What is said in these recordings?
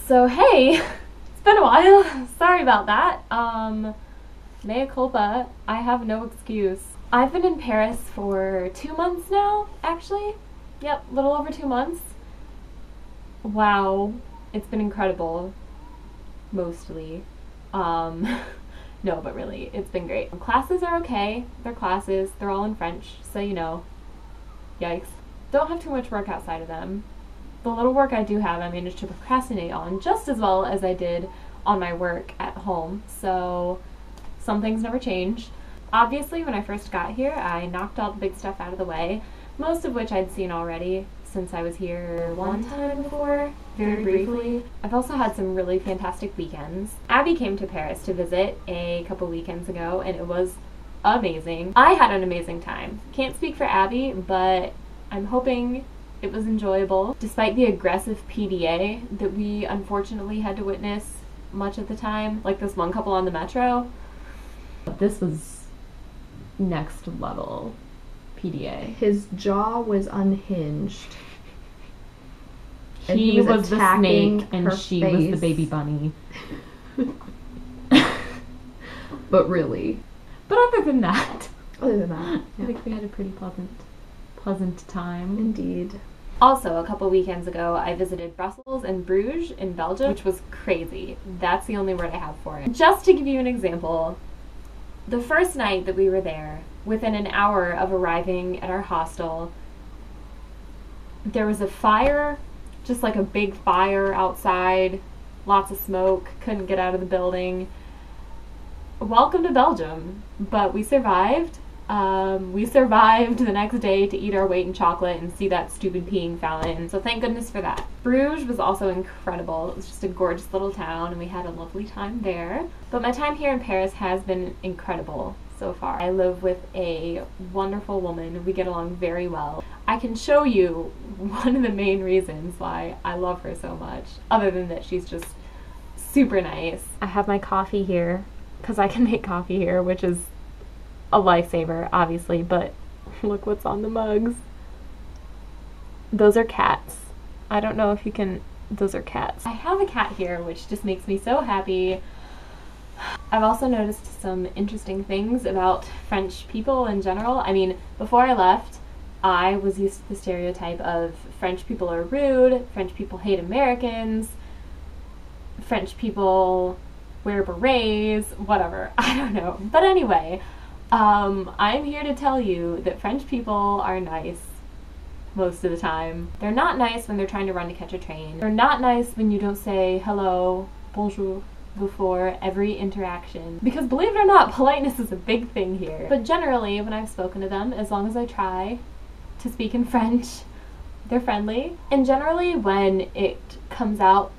So hey, it's been a while. Sorry about that. Mea culpa. I have no excuse. I've been in Paris for 2 months now, actually. Yep, a little over 2 months. Wow, it's been incredible. Mostly. No, but really, it's been great. Classes are okay. They're classes. They're all in French, so you know. Yikes. Don't have too much work outside of them. The little work I do have, I managed to procrastinate on just as well as I did on my work at home, so some things never change. Obviously, when I first got here, I knocked all the big stuff out of the way, most of which I'd seen already since I was here one time before, very briefly. I've also had some really fantastic weekends. Abby came to Paris to visit a couple weekends ago, and it was amazing. I had an amazing time. Can't speak for Abby, but I'm hoping it was enjoyable, despite the aggressive PDA that we unfortunately had to witness much of the time, like this one couple on the metro. This was next level PDA. His jaw was unhinged. He was the snake and she was the baby bunny. But really. But other than that, yeah. I think we had a pretty pleasant time. Indeed. Also, a couple weekends ago, I visited Brussels and Bruges in Belgium, which was crazy. That's the only word I have for it. Just to give you an example, the first night that we were there, within an hour of arriving at our hostel, there was a fire, just like a big fire outside, lots of smoke, couldn't get out of the building. Welcome to Belgium, but we survived. We survived the next day to eat our weight in chocolate and see that stupid peeing fountain, so thank goodness for that. Bruges was also incredible. It was just a gorgeous little town and we had a lovely time there. But my time here in Paris has been incredible so far. I live with a wonderful woman. We get along very well. I can show you one of the main reasons why I love her so much, other than that she's just super nice. I have my coffee here because I can make coffee here, which is a lifesaver, obviously, but look what's on the mugs. Those are cats. I don't know if you can, those are cats. I have a cat here, which just makes me so happy. I've also noticed some interesting things about French people in general. I mean, before I left, I was used to the stereotype of French people are rude, French people hate Americans, French people wear berets, whatever, I don't know. But anyway, I'm here to tell you that French people are nice most of the time. They're not nice when they're trying to run to catch a train. They're not nice when you don't say hello, bonjour, before every interaction. Because believe it or not, politeness is a big thing here. But generally, when I've spoken to them, as long as I try to speak in French, they're friendly. And generally, when it comes out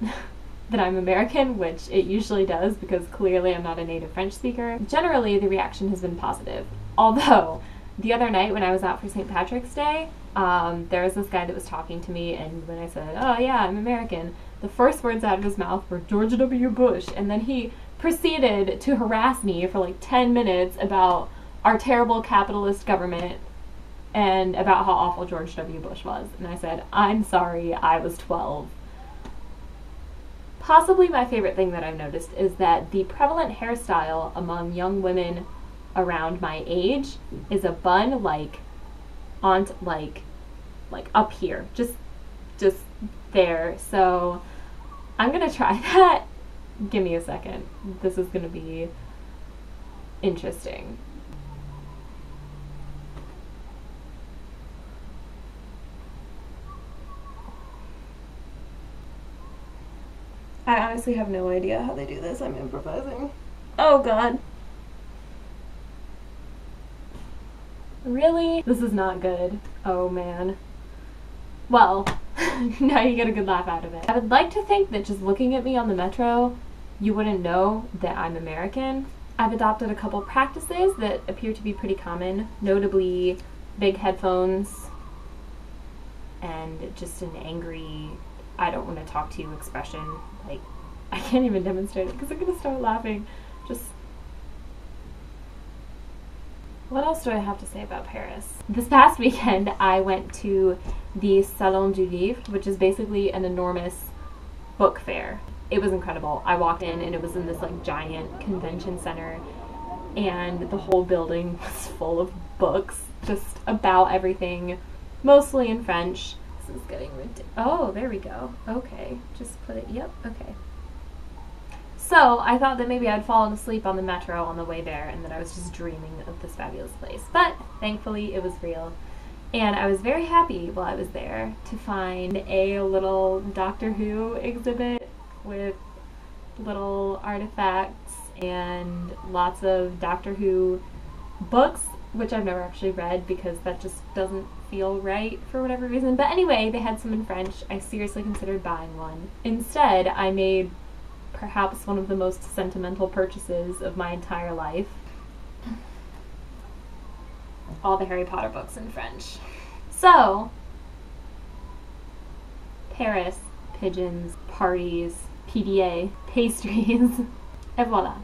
that I'm American, which it usually does because clearly I'm not a native French speaker, generally the reaction has been positive. Although, the other night when I was out for St. Patrick's Day, there was this guy that was talking to me, and when I said, oh yeah, I'm American, the first words out of his mouth were George W. Bush, and then he proceeded to harass me for like 10 minutes about our terrible capitalist government and about how awful George W. Bush was. And I said, I'm sorry, I was 12. Possibly my favorite thing that I've noticed is that the prevalent hairstyle among young women around my age is a bun like up here, just there. So I'm gonna try that. Give me a second. This is gonna be interesting. I honestly have no idea how they do this. I'm improvising. Oh god. Really? This is not good. Oh man. Well, now you get a good laugh out of it. I would like to think that just looking at me on the metro, you wouldn't know that I'm American. I've adopted a couple practices that appear to be pretty common, notably big headphones and just an angry, I don't want to talk to you expression. Like, I can't even demonstrate it because I'm gonna start laughing. Just, what else do I have to say about Paris? This past weekend I went to the Salon du Livre, which is basically an enormous book fair. It was incredible. I walked in and it was in this like giant convention center, and the whole building was full of books just about everything, mostly in French. This is getting ridiculous. Oh, there we go. Okay, just put it, yep, okay. So I thought that maybe I'd fallen asleep on the metro on the way there and that I was just dreaming of this fabulous place. But thankfully it was real. And I was very happy while I was there to find a little Doctor Who exhibit with little artifacts and lots of Doctor Who books, which I've never actually read because that just doesn't feel right for whatever reason. But anyway, they had some in French. I seriously considered buying one. Instead, I made perhaps one of the most sentimental purchases of my entire life. All the Harry Potter books in French. So, Paris, pigeons, parties, PDA, pastries, et voilà.